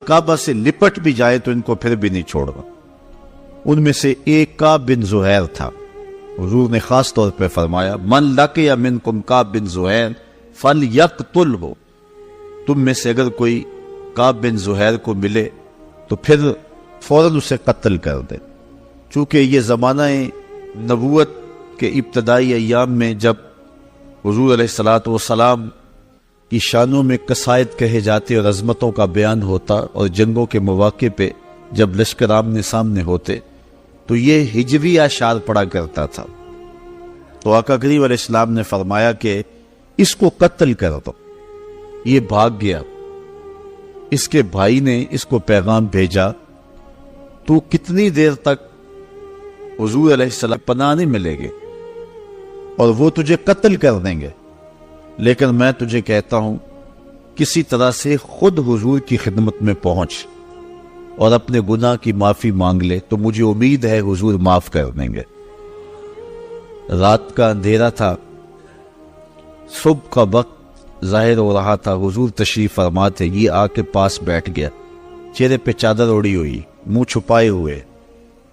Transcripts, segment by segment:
کعبہ سے لپٹ بھی جائے تو ان کو پھر بھی نہیں چھوڑنا۔ ان میں سے ایک کعب بن زہیر تھا۔ حضور نے خاص طور پہ فرمایا من لقی منکم کعب بن زہیر فلیقتلہ، تم میں سے اگر کوئی کعب بن زہیر کو ملے تو پھر فوراً اسے قتل کر دے۔ چونکہ یہ زمانہ نبوت کے ابتدائی ایام میں جب حضور علیہ السلام کی شانوں میں قصائد کہے جاتے اور عظمتوں کا بیان ہوتا، اور جنگوں کے مواقع پہ جب لشکر آمنے سامنے ہوتے تو یہ ہجوی اشعار پڑا کرتا تھا۔ تو آقا کریم علیہ السلام نے فرمایا کہ اس کو قتل کر دو۔ یہ بھاگ گیا، اس کے بھائی نے اس کو پیغام بھیجا تو کتنی دیر تک حضور علیہ السلام پناہ نہیں ملے گے اور وہ تجھے قتل کر دیں گے، لیکن میں تجھے کہتا ہوں کسی طرح سے خود حضور کی خدمت میں پہنچ اور اپنے گناہ کی معافی مانگ لے تو مجھے امید ہے حضور معاف کر دیں گے۔ رات کا اندھیرا تھا، صبح کا وقت ظاہر ہو رہا تھا، حضور تشریف فرما تھے۔ یہ آ کے پاس بیٹھ گیا، چہرے پہ چادر اوڑی ہوئی، منہ چھپائے ہوئے،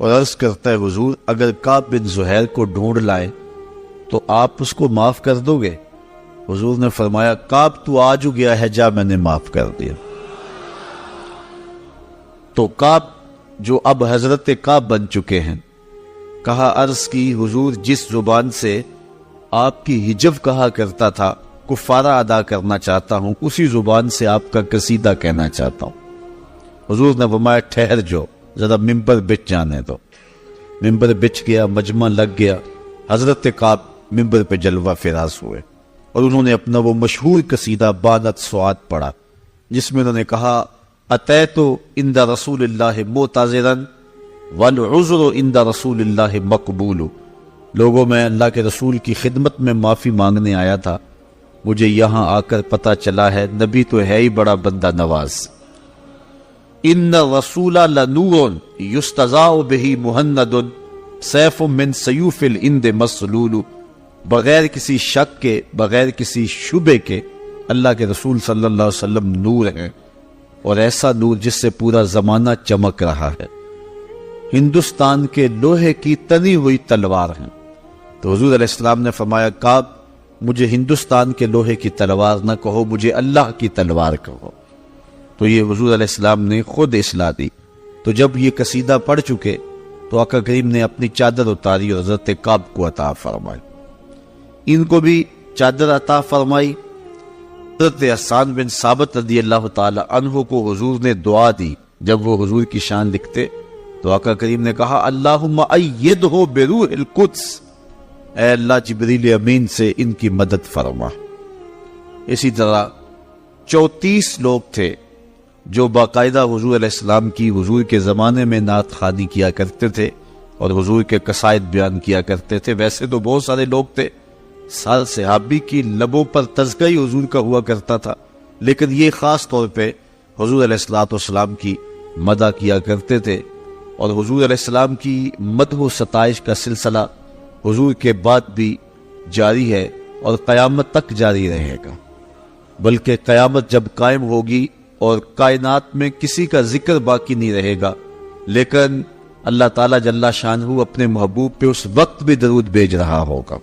اور عرض کرتا ہے حضور اگر کعب بن زہیر کو ڈھونڈ لائیں تو آپ اس کو معاف کر دو گے؟ حضور نے فرمایا کعب تو آ جو گیا ہے، جا میں نے معاف کر دیا۔ تو کعب جو اب حضرت کعب بن چکے ہیں، کہا عرض کی حضور جس زبان سے آپ کی ہجو کہا کرتا تھا کفارہ ادا کرنا چاہتا ہوں، اسی زبان سے آپ کا قصیدہ کہنا چاہتا ہوں۔ حضور نے فرمایا ٹھہر جو، ذرا ممبر بچ جانے دو۔ ممبر بچ گیا، مجمع لگ گیا، حضرت کعب ممبر پہ جلوہ فراز ہوئے اور انہوں نے اپنا وہ مشہور قصیدہ بانت سعاد پڑھا، جس میں انہوں نے کہا اتیت عند رسول اللہ معتذرا والعذر عند رسول اللہ مقبول، لوگوں میں اللہ کے رسول کی خدمت میں معافی مانگنے آیا تھا، مجھے یہاں آ کر پتہ چلا ہے نبی تو ہے ہی بڑا بندہ نواز۔ ان الرسول لنور یستضاء بہ مہند سیف من سیوف الہند مسلول، بغیر کسی شک کے، بغیر کسی شبے کے اللہ کے رسول صلی اللہ علیہ وسلم نور ہیں، اور ایسا نور جس سے پورا زمانہ چمک رہا ہے، ہندوستان کے لوہے کی تنی ہوئی تلوار ہیں۔ تو حضور علیہ السلام نے فرمایا کعب مجھے ہندوستان کے لوہے کی تلوار نہ کہو، مجھے اللہ کی تلوار کہو۔ تو یہ حضور علیہ السلام نے خود اصلاح دی۔ تو جب یہ قصیدہ پڑھ چکے تو آقا کریم نے اپنی چادر اتاری اور حضرت کعب کو عطا فرمائی، ان کو بھی چادر عطا فرمائی۔ حضرت حسان بن ثابت رضی اللہ تعالی عنہ کو حضور نے دعا دی، جب وہ حضور کی شان لکھتے تو آقا کریم نے کہا اللہم ایدہ بروح القدس، اے اللہ جبریل امین سے ان کی مدد فرما۔ اسی طرح 34 لوگ تھے جو باقاعدہ حضور علیہ السلام کی حضور کے زمانے میں نعت خوانی کیا کرتے تھے اور حضور کے قصائد بیان کیا کرتے تھے۔ ویسے تو بہت سارے لوگ تھے، سال صحابی کی لبوں پر تذکرہ ہی حضور کا ہوا کرتا تھا، لیکن یہ خاص طور پہ حضور علیہ السلام کی مدح کیا کرتے تھے، اور حضور علیہ السلام کی مدح و ستائش کا سلسلہ حضور کے بعد بھی جاری ہے اور قیامت تک جاری رہے گا، بلکہ قیامت جب قائم ہوگی اور کائنات میں کسی کا ذکر باقی نہیں رہے گا، لیکن اللہ تعالیٰ جل شانہ اپنے محبوب پہ اس وقت بھی درود بھیج رہا ہوگا۔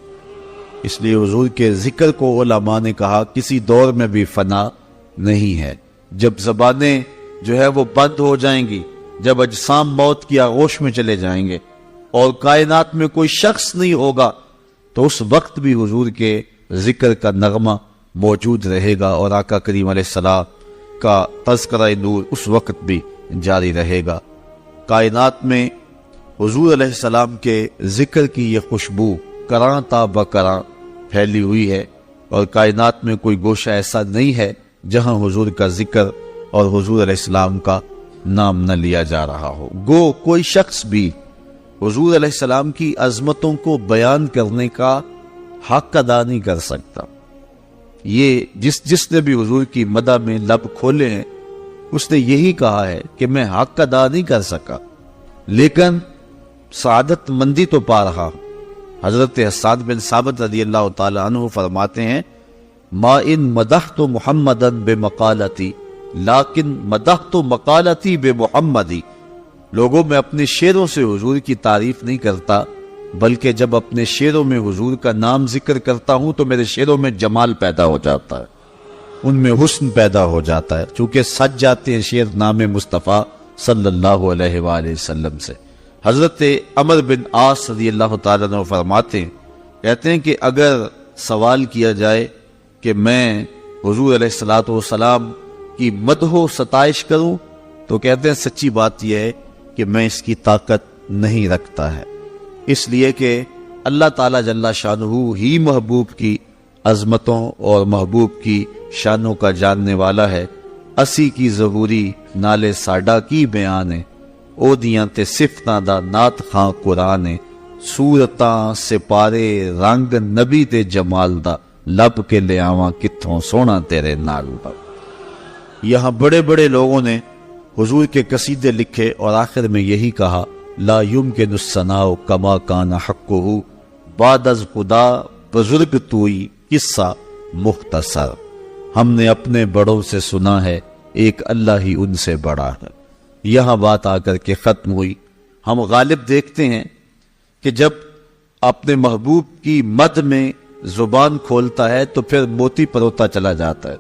اس لیے حضور کے ذکر کو علماء نے کہا کسی دور میں بھی فنا نہیں ہے۔ جب زبانیں جو ہے وہ بند ہو جائیں گی، جب اجسام موت کی آغوش میں چلے جائیں گے اور کائنات میں کوئی شخص نہیں ہوگا، تو اس وقت بھی حضور کے ذکر کا نغمہ موجود رہے گا اور آقا کریم علیہ السلام کا تذکرہ نور اس وقت بھی جاری رہے گا۔ کائنات میں حضور علیہ السلام کے ذکر کی یہ خوشبو کراں تا بکراں پھیلی ہوئی ہے، اور کائنات میں کوئی گوشہ ایسا نہیں ہے جہاں حضور کا ذکر اور حضور علیہ السلام کا نام نہ لیا جا رہا ہو۔ گو کوئی شخص بھی حضور علیہ السلام کی عظمتوں کو بیان کرنے کا حق ادا نہیں کر سکتا۔ یہ جس نے بھی حضور کی مدح میں لب کھولے ہیں، اس نے یہی کہا ہے کہ میں حق ادا نہیں کر سکا، لیکن سعادت مندی تو پا رہا ہوں۔ حضرت حسان بن ثابت رضی اللہ تعالی عنہ فرماتے ہیں ما ان مدحت محمدًا بمقالتی لیکن مدحت مقالتی بے محمدی، لوگوں میں اپنے شعروں سے حضور کی تعریف نہیں کرتا، بلکہ جب اپنے شعروں میں حضور کا نام ذکر کرتا ہوں تو میرے شعروں میں جمال پیدا ہو جاتا ہے، ان میں حسن پیدا ہو جاتا ہے، چونکہ سج جاتے ہیں شعر نام مصطفیٰ صلی اللہ علیہ وآلہ وسلم سے۔ حضرت عمر بن عاص رضی اللہ تعالیٰ عنہ فرماتے ہیں، کہتے ہیں کہ اگر سوال کیا جائے کہ میں حضور علیہ الصلوۃ والسلام کی مدح و ستائش کروں تو کہتے ہیں سچی بات یہ ہے کہ میں اس کی طاقت نہیں رکھتا ہے، اس لیے کہ اللہ تعالیٰ جل شانہ ہی محبوب کی عظمتوں اور محبوب کی شانوں کا جاننے والا ہے۔ اسی کی ظہوری نالے ساڈا کی بیان ہے، او دیاں تے صفتاں دا نات خاں قرآن ہے، صورتاں سپارے رنگ نبی تے جمال دا، لب کے لے آواں کتھوں سونا تیرے نال دا۔ یہاں بڑے بڑے لوگوں نے حضور کے قصیدے لکھے اور آخر میں یہی کہا، لا یمکن الثناء کما کان حقہ، بعد از خدا بزرگ توئی قصہ مختصر، ہم نے اپنے بڑوں سے سنا ہے ایک اللہ ہی ان سے بڑا ہے۔ یہاں بات آ کر کے ختم ہوئی۔ ہم غالب دیکھتے ہیں کہ جب اپنے محبوب کی مد میں زبان کھولتا ہے تو پھر موتی پروتا چلا جاتا ہے،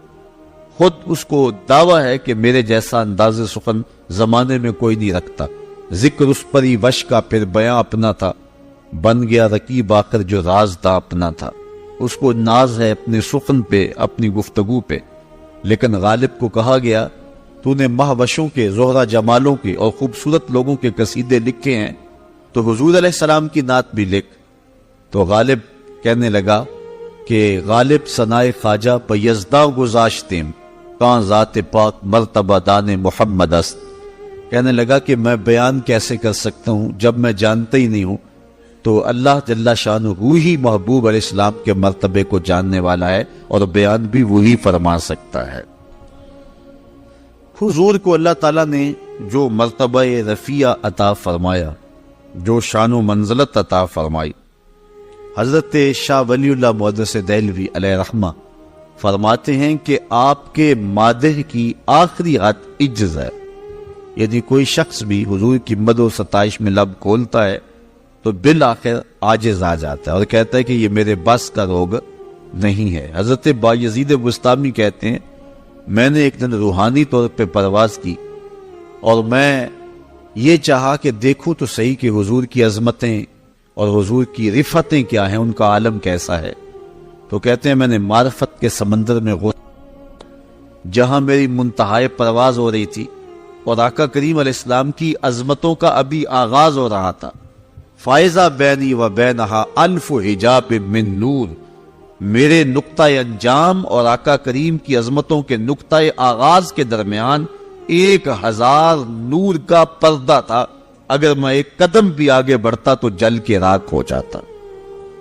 خود اس کو دعویٰ ہے کہ میرے جیسا انداز سخن زمانے میں کوئی نہیں رکھتا، ذکر اس پر ہی وش کا پھر بیاں اپنا تھا، بن گیا رقیب آخر جو راز تھا اپنا تھا۔ اس کو ناز ہے اپنے سخن پہ، اپنی گفتگو پہ، لیکن غالب کو کہا گیا تو نے مہوشوں کے، زہرہ جمالوں کے اور خوبصورت لوگوں کے قصیدے لکھے ہیں تو حضور علیہ السلام کی نعت بھی لکھ۔ تو غالب کہنے لگا کہ غالب ثنائے خواجہ پہ یزداں گزاشتیم، کان ذات پاک مرتبہ دان محمد است۔ کہنے لگا کہ میں بیان کیسے کر سکتا ہوں جب میں جانتا ہی نہیں ہوں، تو اللہ جل شانہ ہی محبوب علیہ السلام کے مرتبے کو جاننے والا ہے اور بیان بھی وہی فرما سکتا ہے۔ حضور کو اللہ تعالیٰ نے جو مرتبہ رفیع عطا فرمایا، جو شان و منزلت عطا فرمائی، حضرت شاہ ولی اللہ محدث دہلوی علیہ رحمہ فرماتے ہیں کہ آپ کے مادح کی آخری حد عجز ہے، یعنی کوئی شخص بھی حضور کی مد و ستائش میں لب کھولتا ہے تو بالآخر عاجز آ جاتا ہے اور کہتا ہے کہ یہ میرے بس کا روگ نہیں ہے۔ حضرت بایزید بستامی کہتے ہیں، میں نے ایک دن روحانی طور پہ پرواز کی اور میں یہ چاہا کہ دیکھوں تو صحیح کہ حضور کی عظمتیں اور حضور کی رفتیں کیا ہیں، ان کا عالم کیسا ہے۔ تو کہتے ہیں میں نے معرفت کے سمندر میں جہاں میری منتہائے پرواز ہو رہی تھی اور آقا کریم علیہ السلام کی عظمتوں کا ابھی آغاز ہو رہا تھا، فائزہ بینی و بینہا الف حجاب من نور، میرے نقطہ انجام اور آقا کریم کی عظمتوں کے نقطہ آغاز کے درمیان 1000 نور کا پردہ تھا، اگر میں ایک قدم بھی آگے بڑھتا تو جل کے راکھ ہو جاتا۔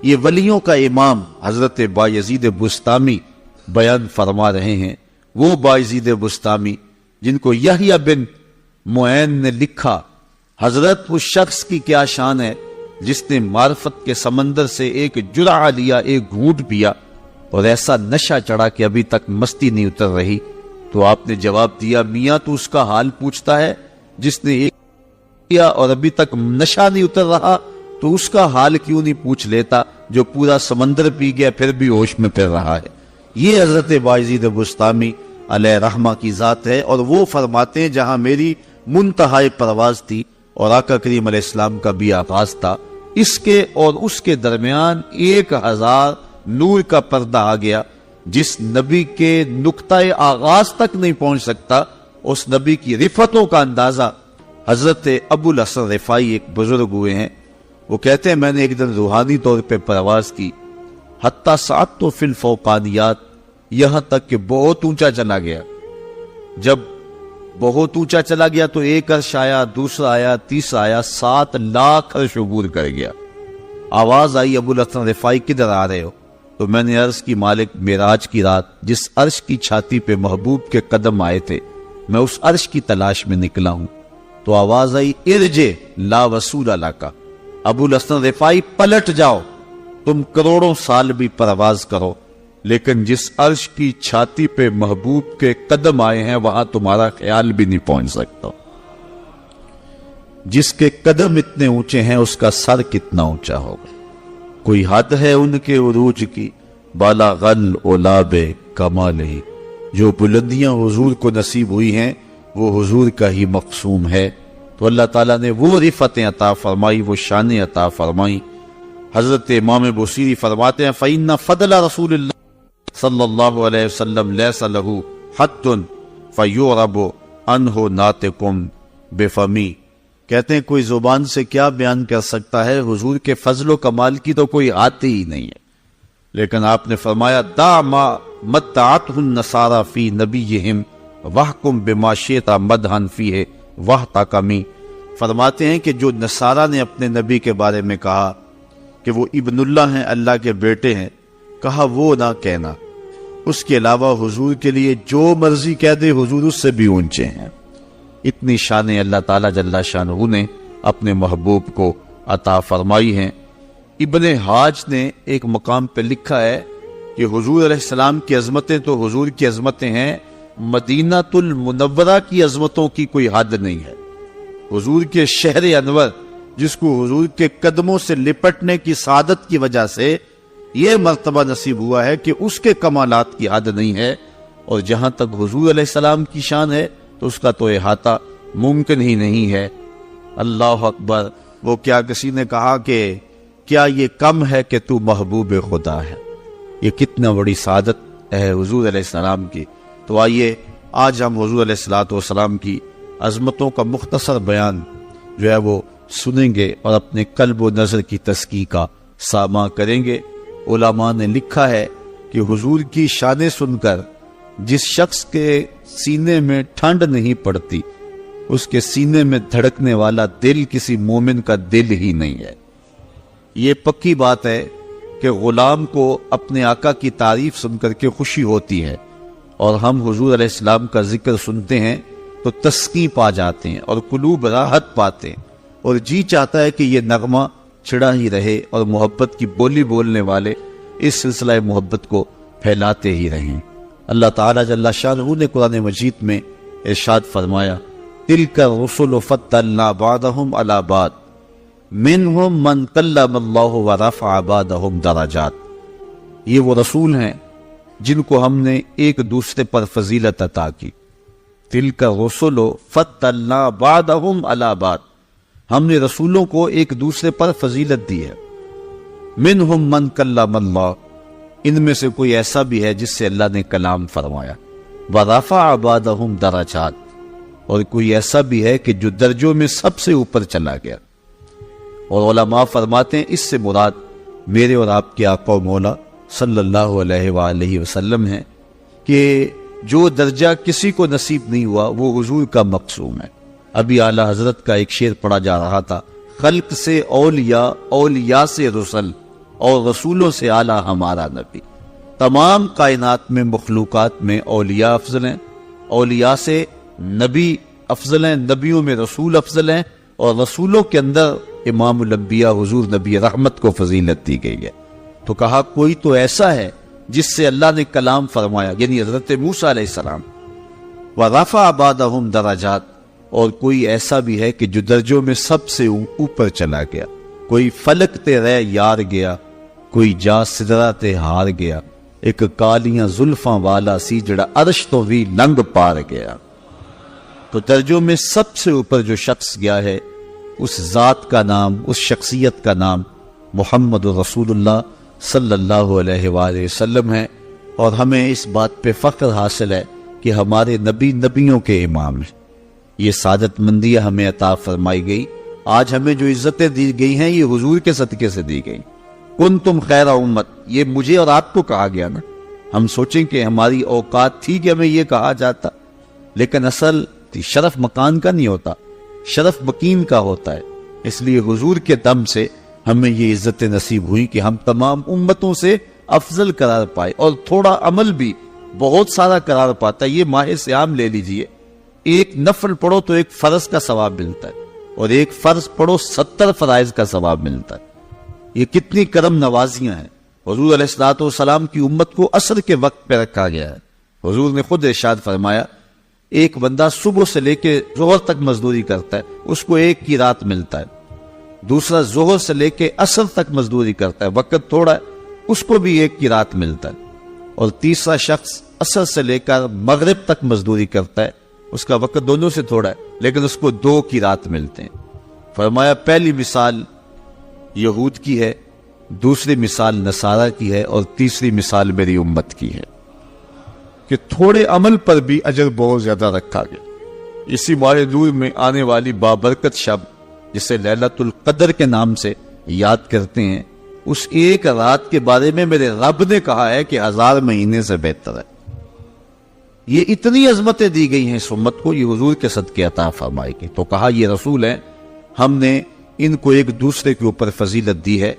یہ ولیوں کا امام حضرت بایزید بستامی بیان فرما رہے ہیں، وہ بایزید بستامی جن کو یحییٰ بن معین نے لکھا، حضرت اس شخص کی کیا شان ہے جس نے معرفت کے سمندر سے ایک جرعہ لیا، ایک گھونٹ پیا اور ایسا نشہ چڑھا کہ ابھی تک مستی نہیں اتر رہی۔ تو آپ نے جواب دیا، میاں تو اس کا حال پوچھتا ہے جس نے ایک پیا اور ابھی تک نشہ نہیں اتر رہا، تو اس کا حال کیوں نہیں پوچھ لیتا جو پورا سمندر پی گیا پھر بھی ہوش میں پھر رہا ہے۔ یہ حضرت بایزید بستامی علیہ رحمہ کی ذات ہے، اور وہ فرماتے ہیں جہاں میری منتہائی پرواز تھی اور آقا کریم علیہ السلام کا بھی آغاز تھا، اس کے اور اس کے درمیان 1000 نور کا پردہ آ گیا۔ جس نبی کے نقطہ آغاز تک نہیں پہنچ سکتا، اس نبی کی رفتوں کا اندازہ حضرت ابو الحسن رفاعی ایک بزرگ ہوئے ہیں، وہ کہتے ہیں میں نے ایک دن روحانی طور پہ پرواز کی، حتیٰ سعدت فی الفوقانیات، یہاں تک کہ بہت اونچا چلا گیا۔ جب بہت اونچا چلا گیا تو ایک عرش آیا، دوسرا آیا، تیسرا آیا، 7 لاکھ عرش عبور کر گیا۔ آواز آئی، ابو الحسن رفاعی کدھر آ رہے ہو؟ تو میں نے عرض کی مالک معراج کی رات جس عرش کی چھاتی پہ محبوب کے قدم آئے تھے، میں اس عرش کی تلاش میں نکلا ہوں۔ تو آواز آئی، ارجع لا وصول لک، ابو الحسن رفاعی پلٹ جاؤ، تم کروڑوں سال بھی پرواز کرو لیکن جس عرش کی چھاتی پہ محبوب کے قدم آئے ہیں وہاں تمہارا خیال بھی نہیں پہنچ سکتا۔ جس کے قدم اتنے اونچے ہیں اس کا سر کتنا اونچا ہوگا۔ کوئی حد ہے ان کے عروج کی، بالا غل اولاب کمال ہی۔ جو بلندیاں حضور کو نصیب ہوئی ہیں وہ حضور کا ہی مقسوم ہے۔ تو اللہ تعالیٰ نے وہ رفتیں عطا فرمائی، وہ شانیں عطا فرمائی۔ حضرت امام بوصیری فرماتے ہیں فَإِنَّ فَضْلَ رسول اللہ صلی اللہ علیہ وسلم لیس لہو حد فیعرب عنہ ناطقم بفمی۔ کہتے ہیں کوئی زبان سے کیا بیان کر سکتا ہے، حضور کے فضل و کمال کی تو کوئی آتی ہی نہیں ہے۔ لیکن آپ نے فرمایا دا ما متعتہ النصارى فی نبیہم وحکم بما شئت مدحا فیہ وحتکمی۔ فرماتے ہیں کہ جو نصارہ نے اپنے نبی کے بارے میں کہا کہ وہ ابن اللہ ہیں، اللہ کے بیٹے ہیں، کہا وہ نہ کہنا۔ اس کے علاوہ حضور کے لیے جو مرضی کہہ دے، حضور اس سے بھی اونچے ہیں۔ اتنی شانیں اللہ تعالیٰ جل شانہ نے اپنے محبوب کو عطا فرمائی ہیں۔ ابن حاج نے ایک مقام پہ لکھا ہے کہ حضور علیہ السلام کی عظمتیں تو حضور کی عظمتیں ہیں، مدینہ المنورہ کی عظمتوں کی کوئی حد نہیں ہے۔ حضور کے شہر انور جس کو حضور کے قدموں سے لپٹنے کی سعادت کی وجہ سے یہ مرتبہ نصیب ہوا ہے کہ اس کے کمالات کی حد نہیں ہے، اور جہاں تک حضور علیہ السلام کی شان ہے تو اس کا تو احاطہ ممکن ہی نہیں ہے۔ اللہ اکبر۔ وہ کیا کسی نے کہا کہ کیا یہ کم ہے کہ تو محبوب خدا ہے؟ یہ کتنا بڑی سعادت ہے حضور علیہ السلام کی۔ تو آئیے آج ہم حضور علیہ السلام کی عظمتوں کا مختصر بیان جو ہے وہ سنیں گے اور اپنے قلب و نظر کی تزکی کا سامع کریں گے۔ علماء نے لکھا ہے کہ حضور کی شانیں سن کر جس شخص کے سینے میں ٹھنڈ نہیں پڑتی، اس کے سینے میں دھڑکنے والا دل کسی مومن کا دل ہی نہیں ہے۔ یہ پکی بات ہے کہ غلام کو اپنے آقا کی تعریف سن کر کے خوشی ہوتی ہے، اور ہم حضور علیہ السلام کا ذکر سنتے ہیں تو تسکین پا جاتے ہیں اور قلوب راحت پاتے ہیں، اور جی چاہتا ہے کہ یہ نغمہ چھڑا ہی رہے اور محبت کی بولی بولنے والے اس سلسلہ محبت کو پھیلاتے ہی رہیں۔ اللہ تعالیٰ جل شانہ نے قرآن مجید میں ارشاد فرمایا تِلْكَ الرُّسُلُ فَضَّلْنَا بَعْضَهُمْ عَلَى بَعْضٍ مِّنْهُمْ مَنْ كَلَّمَ اللَّهُ وَرَفَعَ بَعْضَهُمْ دَرَجَاتٍ۔ یہ وہ رسول ہیں جن کو ہم نے ایک دوسرے پر فضیلت عطا کی۔ تِلْكَ الرُّسُلُ فَضَّلْنَا بَعْضَهُمْ عَلَى بَعْضٍ، ہم نے رسولوں کو ایک دوسرے پر فضیلت دی ہے۔ مِّنْهُمْ مَنْ كَلَّمَ اللَّهُ، ان میں سے کوئی ایسا بھی ہے جس سے اللہ نے کلام فرمایا۔ وَرَفَعَ بَعْضَهُمْ دَرَجَاتٍ، اور کوئی ایسا بھی ہے کہ جو درجوں میں سب سے اوپر چلا گیا۔ اور علماء فرماتے ہیں اس سے مراد میرے اور آپ کے آقا و مولا صلی اللہ علیہ وآلہ وسلم ہیں کہ جو درجہ کسی کو نصیب نہیں ہوا وہ حضور کا مقسوم ہے۔ ابھی اعلیٰ حضرت کا ایک شعر پڑھا جا رہا تھا، خلق سے اولیاء، اولیاء سے رسل، اور رسولوں سے اعلیٰ ہمارا نبی۔ تمام کائنات میں مخلوقات میں اولیاء افضل ہیں، اولیاء سے نبی افضل ہیں، نبیوں میں رسول افضل ہیں، اور رسولوں کے اندر امام الانبیاء حضور نبی رحمت کو فضیلت دی گئی ہے۔ تو کہا کوئی تو ایسا ہے جس سے اللہ نے کلام فرمایا، یعنی حضرت موسیٰ علیہ السلام۔ وَرَفَعَ بَعْضَهُمْ دَرَجَاتٍ، اور کوئی ایسا بھی ہے کہ جو درجوں میں سب سے اوپر چلا گیا۔ کوئی فلک تے رہ یار گیا، کوئی جا سدرہ تے ہار گیا، ایک کالیاں زلفاں والا سی جڑا عرش تو بھی لنگ پار گیا۔ تو درجوں میں سب سے اوپر جو شخص گیا ہے اس ذات کا نام، اس شخصیت کا نام محمد رسول اللہ صلی اللہ علیہ وآلہ وسلم ہے۔ اور ہمیں اس بات پہ فخر حاصل ہے کہ ہمارے نبی نبیوں کے امام ہیں۔ یہ سعادت مندیاں ہمیں عطا فرمائی گئی۔ آج ہمیں جو عزتیں دی گئی ہیں یہ حضور کے صدقے سے دی گئی۔ کنتم خیر امت، یہ مجھے اور آپ کو کہا گیا نا۔ ہم سوچیں کہ ہماری اوقات تھی کہ ہمیں یہ کہا جاتا، لیکن اصل شرف مکان کا نہیں ہوتا، شرف مکین کا ہوتا ہے۔ اس لیے حضور کے دم سے ہمیں یہ عزتیں نصیب ہوئی کہ ہم تمام امتوں سے افضل قرار پائے، اور تھوڑا عمل بھی بہت سارا قرار پاتا ہے۔ یہ ماہ صیام لے لیجئے، ایک نفل پڑھو تو ایک فرض کا ثواب ملتا ہے، اور ایک فرض پڑھو 70 فرائض کا ثواب ملتا ہے۔ یہ کتنی کرم نوازیاں ہیں۔ حضور علیہ الصلوۃ والسلام کی امت کو عصر کے وقت پہ رکھا گیا ہے۔ حضور نے خود ارشاد فرمایا ایک بندہ صبح سے لے کے ظہر تک مزدوری کرتا ہے، اس کو ایک کی رات ملتا ہے۔ دوسرا ظہر سے لے کے عصر تک مزدوری کرتا ہے، وقت تھوڑا ہے، اس کو بھی ایک کی رات ملتا ہے۔ اور تیسرا شخص عصر سے لے کر مغرب تک مزدوری کرتا ہے، اس کا وقت دونوں سے تھوڑا ہے لیکن اس کو 2 کی رات ملتے ہیں۔ فرمایا پہلی مثال یہود کی ہے، دوسری مثال نصارہ کی ہے، اور تیسری مثال میری امت کی ہے کہ تھوڑے عمل پر بھی اجر بہت زیادہ رکھا گیا۔ اسی ماہ نور میں آنے والی بابرکت شب جسے لیلۃ القدر کے نام سے یاد کرتے ہیں، اس ایک رات کے بارے میں میرے رب نے کہا ہے کہ 1000 مہینے سے بہتر ہے۔ یہ اتنی عظمتیں دی گئی ہیں اس امت کو، یہ حضور کے صدقے عطا فرمائی گئی۔ تو کہا یہ رسول ہیں، ہم نے ان کو ایک دوسرے کے اوپر فضیلت دی ہے۔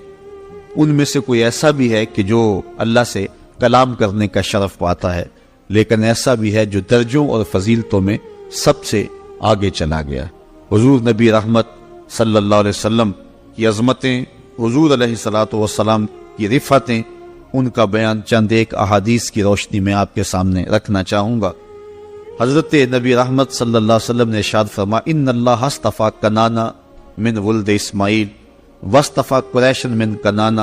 ان میں سے کوئی ایسا بھی ہے کہ جو اللہ سے کلام کرنے کا شرف پاتا ہے، لیکن ایسا بھی ہے جو درجوں اور فضیلتوں میں سب سے آگے چلا گیا۔ حضور نبی رحمت صلی اللہ علیہ وسلم کی عظمتیں، حضور علیہ الصلوۃ والسلام کی رفعتیں، ان کا بیان چند ایک احادیث کی روشنی میں آپ کے سامنے رکھنا چاہوں گا۔ حضرت نبی رحمت صلی اللہ علیہ وسلم نے ارشاد فرمایا ان اللہ اصطفیٰ کنانہ من ولد اسماعیل واصطفیٰ قریش من کنانہ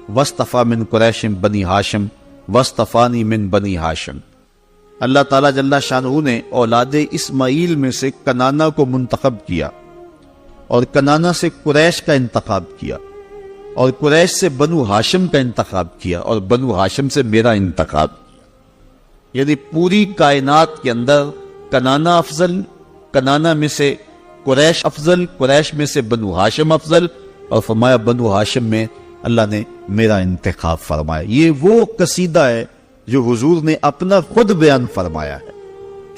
واصطفیٰ من قریش بنی ہاشم واصطفانی من بنی ہاشم۔ اللہ تعالیٰ جل شانہ نے اولاد اسماعیل میں سے کنانہ کو منتخب کیا، اور کنانہ سے قریش کا انتخاب کیا، اور قریش سے بنو ہاشم کا انتخاب کیا، اور بنو ہاشم سے میرا انتخاب کیا۔ یعنی پوری کائنات کے اندر کنانہ افضل، کنانہ میں سے قریش افضل، قریش میں سے بنو ہاشم افضل، اور فرمایا بنو ہاشم میں اللہ نے میرا انتخاب فرمایا۔ یہ وہ قصیدہ ہے جو حضور نے اپنا خود بیان فرمایا ہے۔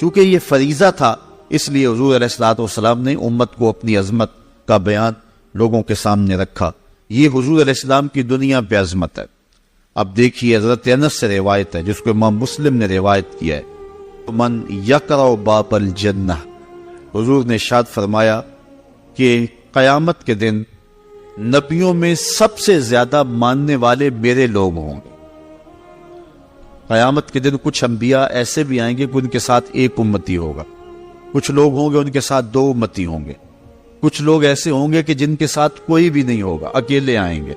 چونکہ یہ فریضہ تھا، اس لیے حضور علیہ الصلوۃ والسلام نے امت کو اپنی عظمت کا بیان لوگوں کے سامنے رکھا۔ یہ حضور علیہ السلام کی دنیا پہ عظمت ہے۔ اب دیکھیے حضرت انس سے روایت ہے جس کو امام مسلم نے روایت کیا ہے، من یقرع باب الجنہ، حضور نے ارشاد فرمایا کہ قیامت کے دن نبیوں میں سب سے زیادہ ماننے والے میرے لوگ ہوں گے۔ قیامت کے دن کچھ انبیاء ایسے بھی آئیں گے کہ ان کے ساتھ ایک امتی ہوگا، کچھ لوگ ہوں گے ان کے ساتھ 2 امتی ہوں گے، کچھ لوگ ایسے ہوں گے کہ جن کے ساتھ کوئی بھی نہیں ہوگا، اکیلے آئیں گے۔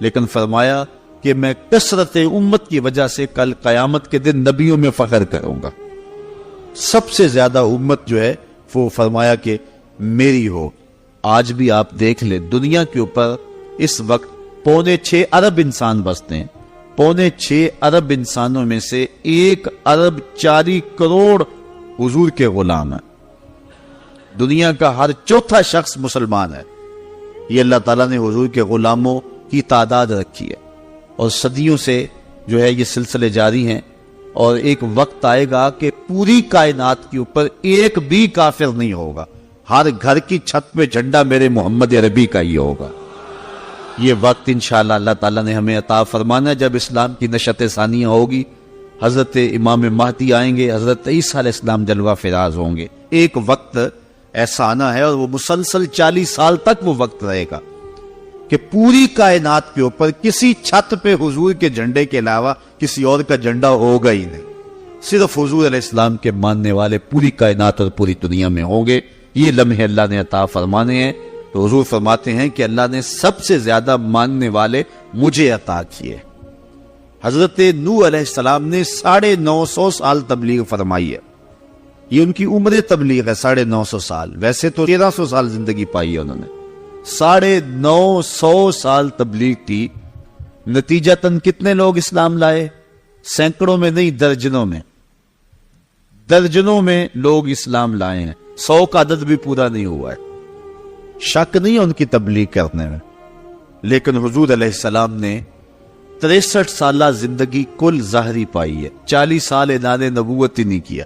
لیکن فرمایا کہ میں کثرت امت کی وجہ سے کل قیامت کے دن نبیوں میں فخر کروں گا۔ سب سے زیادہ امت جو ہے وہ فرمایا کہ میری ہو۔ آج بھی آپ دیکھ لیں دنیا کے اوپر اس وقت 6.25 ارب انسان بستے ہیں، 6.25 ارب انسانوں میں سے 1 ارب 40 کروڑ حضور کے غلام ہیں۔ دنیا کا ہر 4تھا شخص مسلمان ہے۔ یہ اللہ تعالیٰ نے حضور کے غلاموں کی تعداد رکھی ہے، اور صدیوں سے جو ہے یہ سلسلے جاری ہیں، اور ایک وقت آئے گا کہ پوری کائنات کے اوپر ایک بھی کافر نہیں ہوگا، ہر گھر کی چھت پہ جھنڈا میرے محمد عربی کا ہی ہوگا۔ یہ وقت انشاءاللہ اللہ تعالیٰ نے ہمیں عطا فرمانا ہے جب اسلام کی نشت ثانیہ ہوگی، حضرت امام مہدی آئیں گے، حضرت عیسیٰ علیہ السلام جلوہ فراز ہوں گے۔ ایک وقت ایسا آنا ہے، اور وہ مسلسل 40 سال تک وہ وقت رہے گا کہ پوری کائنات کے اوپر کسی چھت پہ حضور کے جھنڈے کے علاوہ کسی اور کا جھنڈا ہوگا ہی نہیں، صرف حضور علیہ السلام کے ماننے والے پوری کائنات اور پوری دنیا میں ہوں گے۔ یہ لمحے اللہ نے عطا فرمانے ہیں، تو حضور فرماتے ہیں کہ اللہ نے سب سے زیادہ ماننے والے مجھے عطا کیے۔ حضرت نوح علیہ السلام نے 950 سال تبلیغ فرمائی ہے، یہ ان کی عمر تبلیغ ہے 950 سال، ویسے تو 1300 سال زندگی پائی ہے انہوں نے، 950 سال تبلیغ کی۔ نتیجتاً کتنے لوگ اسلام لائے؟ سینکڑوں میں نہیں، درجنوں میں لوگ اسلام لائے ہیں، 100 کا عدد بھی پورا نہیں ہوا ہے۔ شک نہیں ہے ان کی تبلیغ کرنے میں، لیکن حضور علیہ السلام نے 63 سالہ زندگی کل ظاہری پائی ہے، 40 سال اعلان نبوت ہی نہیں کیا،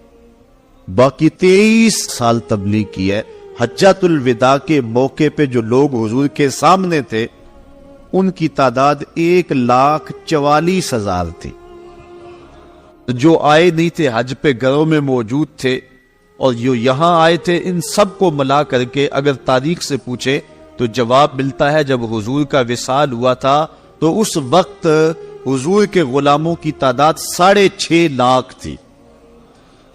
باقی 23 سال تبلیغ کی ہے۔ حجۃ الوداع کے موقع پہ جو لوگ حضور کے سامنے تھے ان کی تعداد 1,44,000 تھی۔ جو آئے نہیں تھے حج پہ گھروں میں موجود تھے، اور جو یہاں آئے تھے، ان سب کو ملا کر کے اگر تاریخ سے پوچھے تو جواب ملتا ہے جب حضور کا وصال ہوا تھا تو اس وقت حضور کے غلاموں کی تعداد 6.5 لاکھ تھی.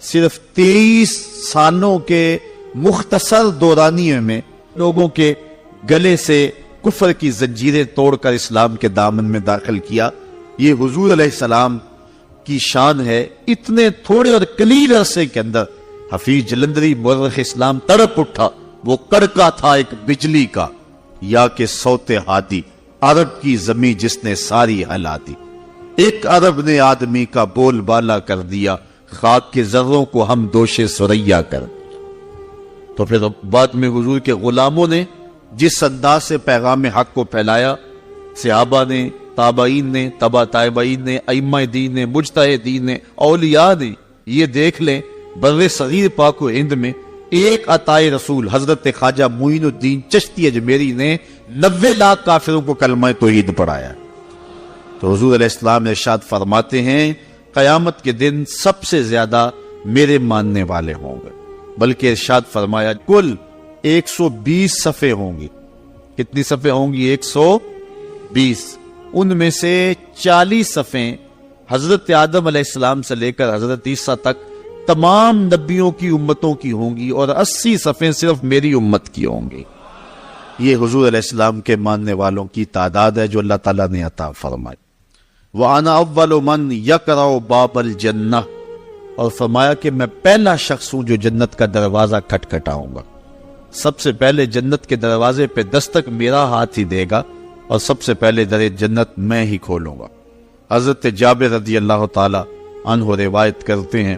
صرف 23 سالوں کے مختصر دورانیے میں لوگوں کے گلے سے کفر کی زنجیریں توڑ کر اسلام کے دامن میں داخل کیا. یہ حضور علیہ السلام کی شان ہے. اتنے تھوڑے اور قلیل عرصے کے اندر حفیظ جلندری مورخ اسلام تڑپ اٹھا. وہ کڑکا تھا ایک بجلی کا، یا کہ صوت ہادی، عرب کی زمین جس نے ساری ہلا دی. ایک عرب نے آدمی کا بول بالا کر دیا، خاک کے ذروں کو ہم دوش سریا کر دیا. تو پھر بعد میں حضور کے غلاموں نے جس انداز سے پیغام حق کو پھیلایا، صحابہ نے، تابعین نے، تبع تابعین نے، ائمہ دین نے، مجتہدین نے، اولیاء نے، یہ دیکھ لیں بر صغیر پاک و ہند میں ایک عطائے رسول حضرت خواجہ معین الدین چشتی اجمیری نے 90 لاکھ کافروں کو کلمہ توحید پڑھایا. تو حضور علیہ السلام ارشاد فرماتے ہیں قیامت کے دن سب سے زیادہ میرے ماننے والے ہوں گے. بلکہ ارشاد فرمایا کل 120 صفحے ہوں گی. کتنی صفحے ہوں گی؟ 120. ان میں سے 40 صفحے حضرت آدم علیہ السلام سے لے کر حضرت عیسیٰ تک تمام نبیوں کی امتوں کی ہوں گی، اور 80 صفحے صرف میری امت کی ہوں گی. یہ حضور علیہ السلام کے ماننے والوں کی تعداد ہے جو اللہ تعالیٰ نے عطا فرمائی. وَأَنَا أَوَّلُ مَنْ يَقْرَعُ بَابَ الْجَنَّةِ، اور فرمایا کہ میں پہلا شخص ہوں جو جنت کا دروازہ کھٹکھٹاؤں گا. سب سے پہلے جنت کے دروازے پہ دستک میرا ہاتھ ہی دے گا، اور سب سے پہلے در جنت میں ہی کھولوں گا. حضرت جابر رضی اللہ تعالی عنہ روایت کرتے ہیں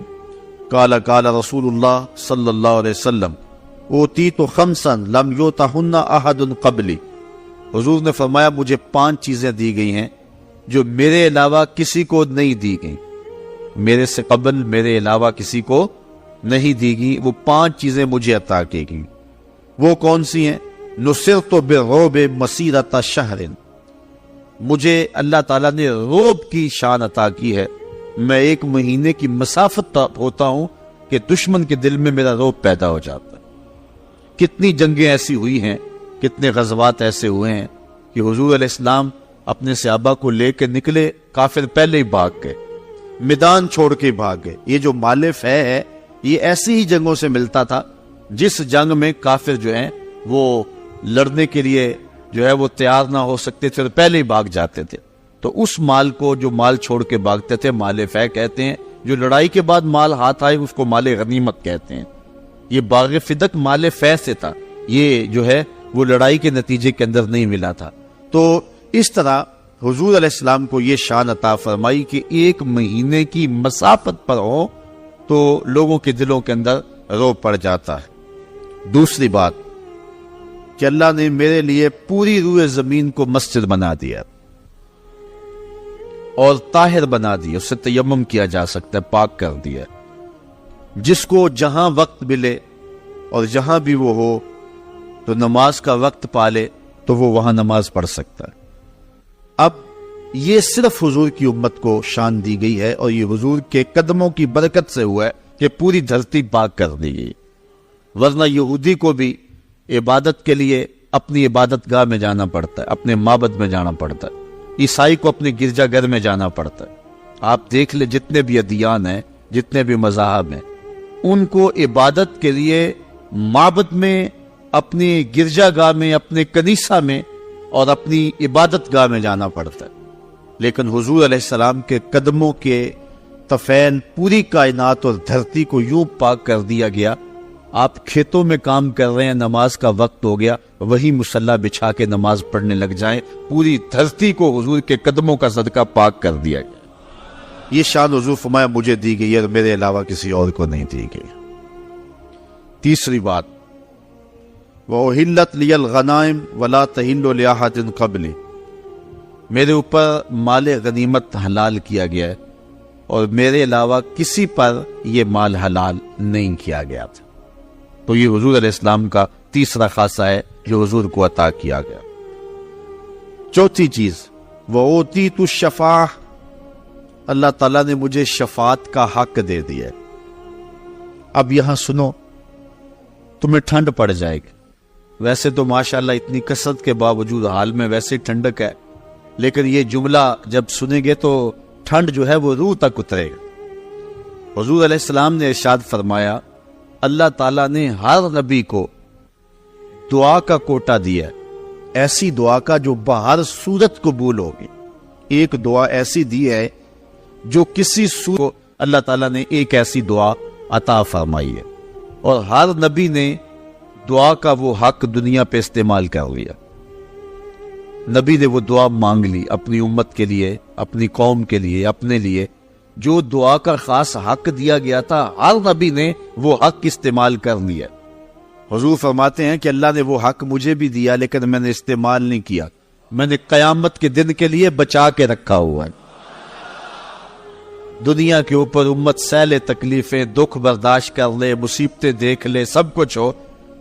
قال قال رسول اللہ صلی اللہ علیہ وسلم اوتیت خمسا لم یؤتہن احد قبلی. حضور نے فرمایا مجھے 5 چیزیں دی گئی ہیں جو میرے علاوہ کسی کو نہیں دی گئی. میرے سے قبل میرے علاوہ کسی کو نہیں دی گئی. وہ 5 چیزیں مجھے عطا کی گئی. وہ کون سی ہیں؟ نصرت بالرعب مسیرۃ شہر، مجھے اللہ تعالیٰ نے رعب کی شان عطا کی ہے. میں 1 مہینے کی مسافت ہوتا ہوں کہ دشمن کے دل میں میرا رعب پیدا ہو جاتا ہے. کتنی جنگیں ایسی ہوئی ہیں، کتنے غزوات ایسے ہوئے ہیں کہ حضور علیہ السلام اپنے صحابہ کو لے کے نکلے، کافر پہلے ہی بھاگ گئے، میدان چھوڑ کے بھاگ گئے. یہ جو مال فہ ہے یہ ایسی ہی جنگوں سے ملتا تھا جس جنگ میں کافر جو ہیں وہ لڑنے کے لیے جو ہے وہ تیار نہ ہو سکتے تھے، پہلے ہی بھاگ جاتے تھے. تو اس مال کو جو مال چھوڑ کے بھاگتے تھے مال فہ کہتے ہیں. جو لڑائی کے بعد مال ہاتھ آئے اس کو مال غنیمت کہتے ہیں. یہ باغ فدق مال فہ سے تھا، یہ جو ہے وہ لڑائی کے نتیجے کے اندر نہیں ملا تھا. تو اس طرح حضور علیہ السلام کو یہ شان عطا فرمائی کہ 1 مہینے کی مسافت پر ہو تو لوگوں کے دلوں کے اندر رعب پڑ جاتا ہے. دوسری بات کہ اللہ نے میرے لیے پوری روئے زمین کو مسجد بنا دیا اور طاہر بنا دیا، اس سے تیمم کیا جا سکتا ہے، پاک کر دیا. جس کو جہاں وقت ملے اور جہاں بھی وہ ہو تو نماز کا وقت پالے تو وہ وہاں نماز پڑھ سکتا ہے. اب یہ صرف حضور کی امت کو شان دی گئی ہے، اور یہ حضور کے قدموں کی برکت سے ہوا ہے کہ پوری دھرتی پاک کر دی گئی. ورنہ یہودی کو بھی عبادت کے لیے اپنی عبادت گاہ میں جانا پڑتا ہے، اپنے معبد میں جانا پڑتا ہے. عیسائی کو اپنے گرجا گھر میں جانا پڑتا ہے. آپ دیکھ لیں جتنے بھی ادیان ہیں، جتنے بھی مذاہب ہیں، ان کو عبادت کے لیے معبد میں، اپنی گرجا گاہ میں، اپنے کنیسہ میں اور اپنی عبادت گاہ میں جانا پڑتا ہے. لیکن حضور علیہ السلام کے قدموں کے طفیل پوری کائنات اور دھرتی کو یوں پاک کر دیا گیا. آپ کھیتوں میں کام کر رہے ہیں، نماز کا وقت ہو گیا، وہی مصلی بچھا کے نماز پڑھنے لگ جائیں، پوری دھرتی کو حضور کے قدموں کا صدقہ پاک کر دیا گیا. یہ شان حضور فرمایا مجھے دی گئی ہے اور میرے علاوہ کسی اور کو نہیں دی گئی. تیسری بات وَأُحِلَّتْ لِيَ الْغَنَائِمُ وَلَا تَحِلُّ لِأَحَدٍ قَبْلِي، میرے اوپر مال غنیمت حلال کیا گیا ہے اور میرے علاوہ کسی پر یہ مال حلال نہیں کیا گیا تھا. تو یہ حضور علیہ السلام کا تیسرا خاصہ ہے جو حضور کو عطا کیا گیا. چوتھی چیز وَأُوتِيتُ الشَّفَاعَةَ، اللہ تعالیٰ نے مجھے شفاعت کا حق دے دیا ہے. اب یہاں سنو، تمہیں ٹھنڈ پڑ جائے گی. ویسے تو ماشاءاللہ اتنی کثرت کے باوجود حال میں ویسے ٹھنڈک ہے، لیکن یہ جملہ جب سنیں گے تو ٹھنڈ جو ہے وہ روح تک اترے گا۔ حضور علیہ السلام نے ارشاد فرمایا اللہ تعالیٰ نے ہر نبی کو دعا کا کوٹا دیا ہے، ایسی دعا کا جو بہر صورت قبول ہوگی۔ ایک دعا ایسی دی ہے جو کسی صورت کو اللہ تعالیٰ نے ایک ایسی دعا عطا فرمائی ہے، اور ہر نبی نے دعا کا وہ حق دنیا پہ استعمال کر لیا۔ نبی نے وہ دعا مانگ لی اپنی امت کے لیے، اپنی قوم کے لیے، اپنے لیے۔ جو دعا کا خاص حق دیا گیا تھا ہر نبی نے وہ حق استعمال کر لیا۔ حضور فرماتے ہیں کہ اللہ نے وہ حق مجھے بھی دیا لیکن میں نے استعمال نہیں کیا، میں نے قیامت کے دن کے لیے بچا کے رکھا ہوا ہے۔ دنیا کے اوپر امت سہلے تکلیفیں، دکھ برداشت کر لے، مصیبتیں دیکھ لے، سب کچھ ہو،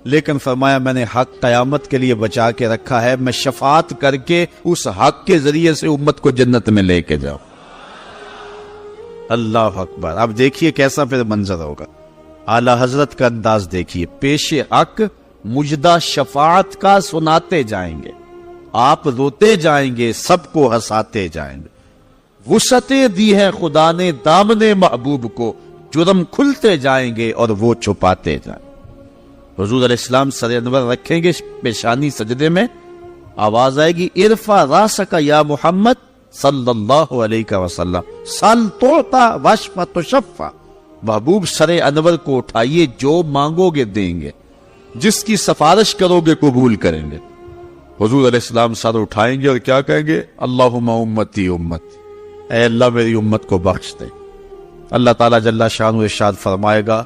لیکن فرمایا میں نے حق قیامت کے لیے بچا کے رکھا ہے، میں شفاعت کر کے اس حق کے ذریعے سے امت کو جنت میں لے کے جاؤں۔ اللہ اکبر۔ اب دیکھیے کیسا پھر منظر ہوگا، اعلی حضرت کا انداز دیکھیے، پیش حق مجدہ شفاعت کا سناتے جائیں گے، آپ روتے جائیں گے، سب کو ہنساتے جائیں گے۔ وسعتیں دی ہے خدا نے دامن محبوب کو، جرم کھلتے جائیں گے اور وہ چھپاتے جائیں گے۔ حضور علیہ السلام سر انور رکھیں گے پیشانی سجدے میں، آواز آئے گی ارفع راسک یا محمد صلی اللہ علیہ وسلم سل توتا واشفع تشفع۔ محبوب سر انور کو اٹھائیے، جو مانگو گے دیں گے، جس کی سفارش کرو گے قبول کریں گے۔ حضور علیہ السلام سر اٹھائیں گے اور کیا کہیں گے؟ اللہم امتی امتی، اے اللہ میری امت کو بخش دے۔ اللہ تعالیٰ جل شانہ ارشاد فرمائے گا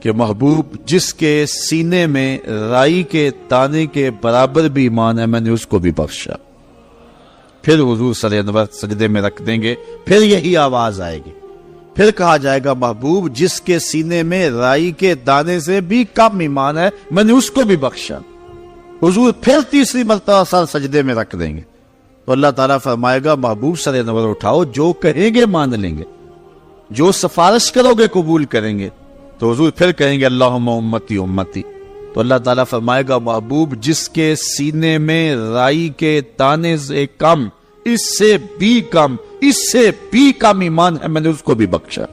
کہ محبوب جس کے سینے میں رائی کے دانے کے برابر بھی ایمان ہے میں نے اس کو بھی بخشا۔ پھر حضور سر انور سجدے میں رکھ دیں گے، پھر یہی آواز آئے گی، پھر کہا جائے گا محبوب جس کے سینے میں رائی کے دانے سے بھی کم ایمان ہے میں نے اس کو بھی بخشا۔ حضور پھر تیسری مرتبہ سر سجدے میں رکھ دیں گے تو اللہ تعالیٰ فرمائے گا محبوب سر انور اٹھاؤ، جو کہیں گے مان لیں گے، جو سفارش کرو گے قبول کریں گے۔ تو حضور پھر کہیں گے اللہم امتی امتی، تو اللہ تعالیٰ فرمائے گا محبوب جس کے سینے میں رائی کے دانے سے کم، اس سے بھی کم، اس سے بھی کم ایمان ہے میں نے اس کو بھی بخشا۔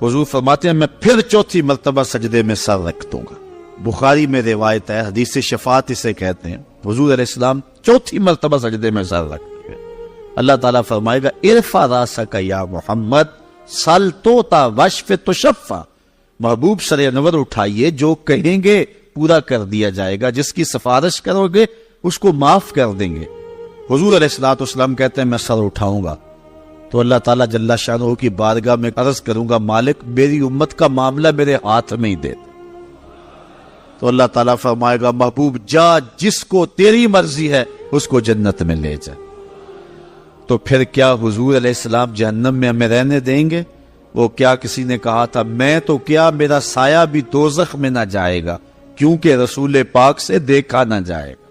حضور فرماتے ہیں میں پھر چوتھی مرتبہ سجدے میں سر رکھ دوں گا۔ بخاری میں روایت ہے، حدیث شفاعت اسے کہتے ہیں، حضور علیہ السلام چوتھی مرتبہ سجدے میں سر رکھ دیں گے۔ اللہ تعالیٰ فرمائے گا ارفع راسک یا محمد سل توتا واشفع تشفع۔ محبوب سر انور اٹھائیے، جو کہیں گے پورا کر دیا جائے گا، جس کی سفارش کرو گے اس کو معاف کر دیں گے۔ حضور علیہ السلام کہتے ہیں میں سر اٹھاؤں گا تو اللہ تعالیٰ جل شانہ کی بارگاہ میں عرض کروں گا مالک میری امت کا معاملہ میرے ہاتھ میں ہی دے دے۔ تو اللہ تعالیٰ فرمائے گا محبوب جا، جس کو تیری مرضی ہے اس کو جنت میں لے جا۔ تو پھر کیا حضور علیہ السلام جہنم میں ہمیں رہنے دیں گے؟ وہ کیا کسی نے کہا تھا میں تو کیا میرا سایہ بھی دوزخ میں نہ جائے گا کیونکہ رسول پاک سے دیکھا نہ جائے گا۔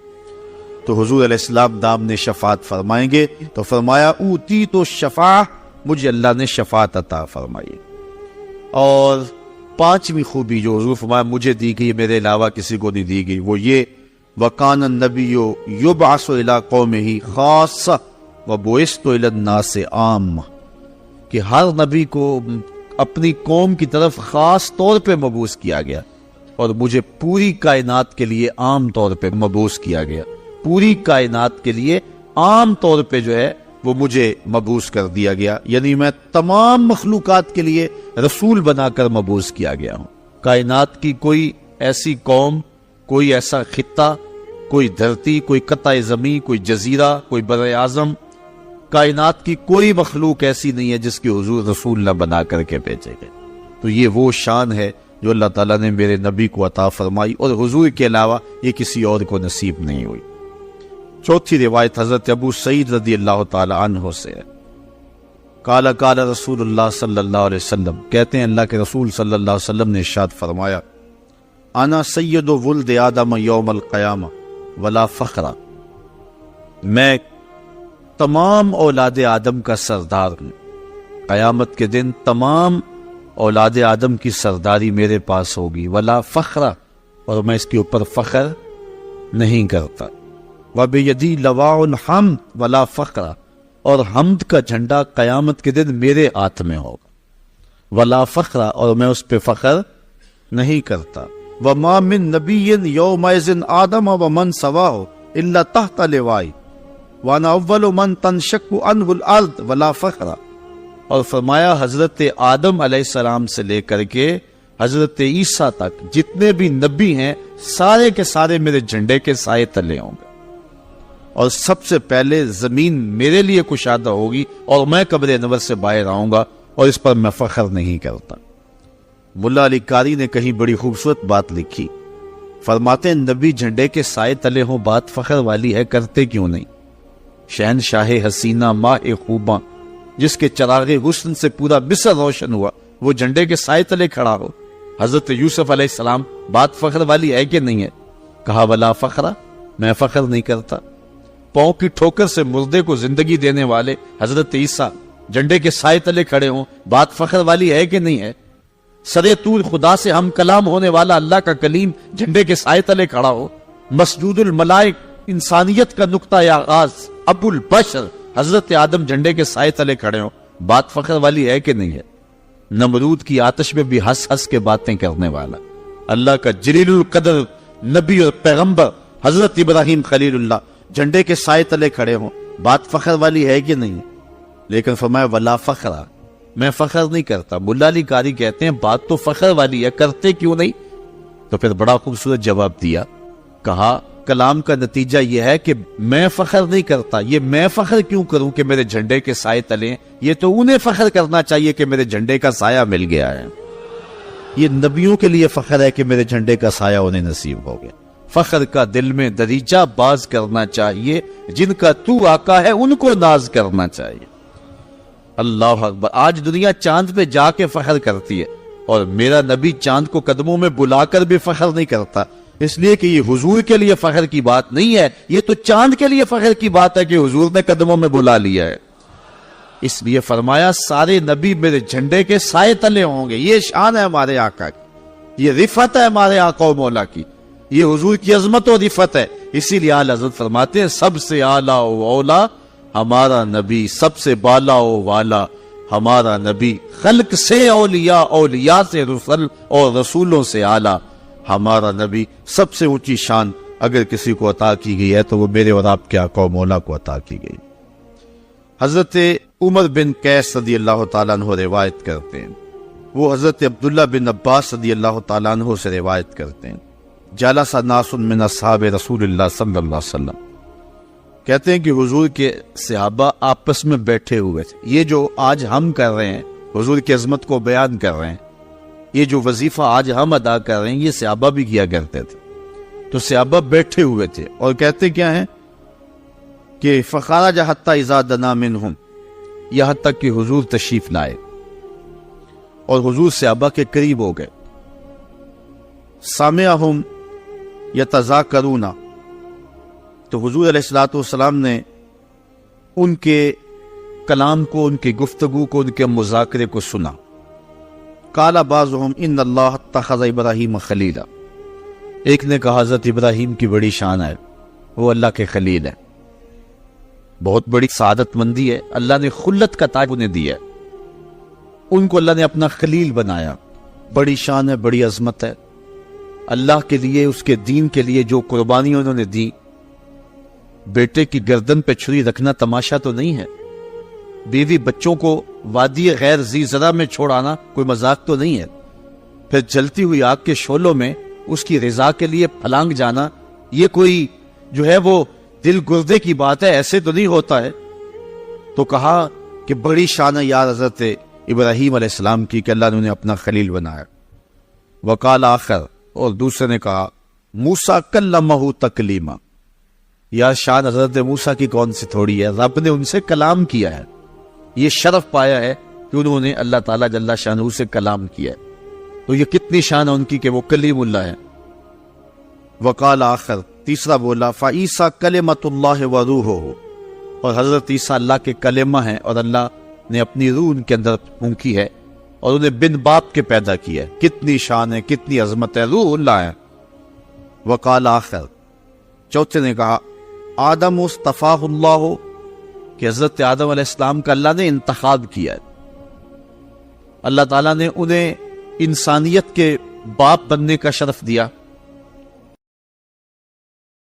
تو حضور علیہ السلام دامن شفاعت فرمائیں گے تو فرمایا اوتی تو شفاع، مجھے اللہ نے شفاعت عطا فرمائی۔ اور پانچویں خوبی جو حضور فرمایا مجھے دی گئی میرے علاوہ کسی کو نہیں دی گئی، وہ یہ وَقَانَ النَّبِيُّ يُبْعَثُ إِلَىٰ قَوْمِهِ خَاصَّةً وَبُعِثْتُ إِلَى النَّاسِ عَامَّةً، کہ ہر نبی کو اپنی قوم کی طرف خاص طور پہ مبعوث کیا گیا اور مجھے پوری کائنات کے لیے عام طور پہ مبعوث کیا گیا۔ پوری کائنات کے لیے عام طور پہ جو ہے وہ مجھے مبعوث کر دیا گیا، یعنی میں تمام مخلوقات کے لیے رسول بنا کر مبعوث کیا گیا ہوں۔ کائنات کی کوئی ایسی قوم، کوئی ایسا خطہ، کوئی دھرتی، کوئی قطع زمین، کوئی جزیرہ، کوئی بر اعظم، کائنات کی کوئی مخلوق ایسی نہیں ہے جس کی حضور رسول نہ بنا کر کے بھیجے گئے۔ تو یہ وہ شان ہے جو اللہ تعالیٰ نے میرے نبی کو عطا فرمائی اور حضور کے علاوہ یہ کسی اور کو نصیب نہیں ہوئی۔ چوتھی روایت حضرت ابو سعید رضی اللہ تعالی عنہ سے ہے، قال قال رسول اللہ صلی اللہ علیہ وسلم، کہتے ہیں اللہ کے رسول صلی اللہ علیہ وسلم نے ارشاد فرمایا انا سید ولد آدم یوم القیامہ ولا فخر، میں تمام اولاد آدم کا سردار ہوں، قیامت کے دن تمام اولاد آدم کی سرداری میرے پاس ہوگی، ولا فخر، اور میں اس کے اوپر فخر نہیں کرتا۔ وَبِيَدِي لَوَاءُ الْحَمْدِ وَلَا فَخْرَ، اور حمد کا جھنڈا قیامت کے دن میرے ہاتھ میں ہوگا، ولا فخر، اور میں اس پہ فخر نہیں کرتا، وما من نبی یومئذ آدم ومن سواہ الا تحت لوائی وانا اول من تنشق عنہ الارض ولا فخر، اور فرمایا حضرت آدم علیہ السلام سے لے کر کے حضرت عیسیٰ تک جتنے بھی نبی ہیں سارے کے سارے میرے جھنڈے کے سائے تلے ہوں گے، اور سب سے پہلے زمین میرے لیے کشادہ ہوگی اور میں قبر انور سے باہر آؤں گا، اور اس پر میں فخر نہیں کرتا۔ ملا علی قاری نے کہیں بڑی خوبصورت بات لکھی، فرماتے ہیں نبی جھنڈے کے سائے تلے ہوں بات فخر والی ہے، کرتے کیوں نہیں؟ شہنشاہ حسینہ ماہ خوباں جس کے چراغ حسن سے پورا مصر روشن ہوا، وہ جھنڈے کے سائے تلے کھڑا ہو۔ حضرت یوسف علیہ السلام بات فخر والی ہے کہ نہیں ہے؟ کہا ولا فخرہ، میں فخر نہیں کرتا۔ پاؤں کی ٹھوکر سے مردے کو زندگی دینے والے حضرت عیسیٰ جھنڈے کے سائے تلے کھڑے ہوں، بات فخر والی ہے کہ نہیں ہے؟ سرے طور خدا سے ہم کلام ہونے والا اللہ کا کلیم جھنڈے کے سائے تلے کھڑا ہو۔ مسجود الملائک انسانیت کا نقطہ آغاز ابو البشر حضرت آدم جھنڈے کے سائے تلے کھڑے ہوں، بات فخر والی ہے کہ نہیں ہے؟ نمرود کی آتش میں بھی ہنس ہنس کے باتیں کرنے والا اللہ کا جلیل القدر نبی اور پیغمبر حضرت ابراہیم خلیل اللہ جھنڈے کے سائے تلے کھڑے ہوں، بات فخر والی ہے کہ نہیں؟ لیکن فرمایا ولا فخرہ، میں فخر نہیں کرتا۔ ملا علی قاری کہتے ہیں بات تو فخر والی ہے، کرتے کیوں نہیں؟ تو پھر بڑا خوبصورت جواب دیا، کہا کلام کا نتیجہ یہ ہے کہ میں فخر نہیں کرتا، یہ میں فخر کیوں کروں کہ میرے جھنڈے کے سائے تلے، یہ تو انہیں فخر کرنا چاہیے کہ میرے جھنڈے کا سایہ مل گیا ہے۔ یہ نبیوں کے لیے فخر ہے کہ میرے جھنڈے کا سایہ انہیں نصیب ہو گیا۔ فخر کا دل میں دریچہ باز کرنا چاہیے، جن کا تو آقا ہے ان کو ناز کرنا چاہیے۔ اللہ اکبر۔ آج دنیا چاند پہ جا کے فخر کرتی ہے، اور میرا نبی چاند کو قدموں میں بلا کر بھی فخر نہیں کرتا، اس لیے کہ یہ حضور کے لیے فخر کی بات نہیں ہے، یہ تو چاند کے لیے فخر کی بات ہے کہ حضور نے قدموں میں بلا لیا ہے۔ اس لیے فرمایا سارے نبی میرے جھنڈے کے سائے تلے ہوں گے۔ یہ شان ہے ہمارے آقا کی، یہ رفعت ہے ہمارے آقا و مولا کی، یہ حضور کی عظمت و رفعت ہے۔ اسی لیے اعلی حضرت فرماتے ہیں سب سے اعلیٰ و اولا ہمارا نبی، سب سے بالا و والا ہمارا نبی، خلق سے اولیاء، اولیاء سے رسل اور رسولوں سے اعلیٰ ہمارا نبی۔ سب سے اونچی شان اگر کسی کو عطا کی گئی ہے تو وہ میرے اور آپ کے آقا و مولا کو عطا کی گئی۔ حضرت عمر بن قیس رضی اللہ تعالیٰ عنہ روایت کرتے ہیں، وہ حضرت عبداللہ بن عباس رضی اللہ تعالیٰ عنہ سے روایت کرتے ہیں، جلس ناس من اصحاب رسول اللہ صلی اللہ علیہ وسلم، کہتے ہیں کہ حضور کے صحابہ آپس میں بیٹھے ہوئے تھے۔ یہ جو آج ہم کر رہے ہیں، حضور کی عظمت کو بیان کر رہے ہیں، یہ جو وظیفہ آج ہم ادا کر رہے ہیں یہ صحابہ بھی کیا کرتے تھے۔ تو صحابہ بیٹھے ہوئے تھے اور کہتے کیا ہیں کہ فخرج حتی اذا دنا منہم، یہاں تک کہ حضور تشریف لائے اور حضور صحابہ کے قریب ہو گئے۔ سامعہم یتذاکرون، تو حضور علیہ الصلوۃ والسلام نے ان کے کلام کو، ان کی گفتگو کو، ان کے مذاکرے کو سنا۔ قال بعضهم ان اللہ اتخذ ابراہیم خلیلا، ایک نے کہا حضرت ابراہیم کی بڑی شان ہے، وہ اللہ کے خلیل ہے، بہت بڑی سعادت مندی ہے، اللہ نے خلت کا تاج انہیں دیا ہے، ان کو اللہ نے اپنا خلیل بنایا، بڑی شان ہے، بڑی عظمت ہے۔ اللہ کے لیے، اس کے دین کے لیے جو قربانی انہوں نے دی، بیٹے کی گردن پہ چھری رکھنا تماشا تو نہیں ہے، بیوی بچوں کو وادی غیر ذی زرع میں چھوڑانا کوئی مذاق تو نہیں ہے، پھر جلتی ہوئی آگ کے شعلوں میں اس کی رضا کے لیے پھلانگ جانا، یہ کوئی جو ہے وہ دل گردے کی بات ہے، ایسے تو نہیں ہوتا ہے۔ تو کہا کہ بڑی شان ہے یار حضرت ابراہیم علیہ السلام کی کہ اللہ نے انہیں اپنا خلیل بنایا۔ وقال آخر، اور دوسرے نے کہا موسیٰ کلمہ تکلیما، یا شان حضرت موسیٰ کی کون سی تھوڑی ہے، رب نے ان سے کلام کیا ہے، یہ شرف پایا ہے کہ انہوں نے اللہ تعالیٰ جل شانہ سے کلام کیا ہے، تو یہ کتنی شان ہے ان کی کہ وہ کلیم اللہ ہے۔ وقال آخر، تیسرا بولا فعیسیٰ کلمۃ اللہ و روحہ، اور حضرت عیسیٰ اللہ کے کلمہ ہیں اور اللہ نے اپنی روح ان کے اندر پھونکی ہے اور انہیں بن باپ کے پیدا کیا ہے، کتنی شان ہے، کتنی عظمت ہے، روح اللہ ہے۔ وقال آخر، چوتھے نے کہا آدم مصطفیٰ اللہ کہ حضرت آدم علیہ السلام کا اللہ نے انتخاب کیا ہے. اللہ تعالیٰ نے انہیں انسانیت کے باپ بننے کا شرف دیا.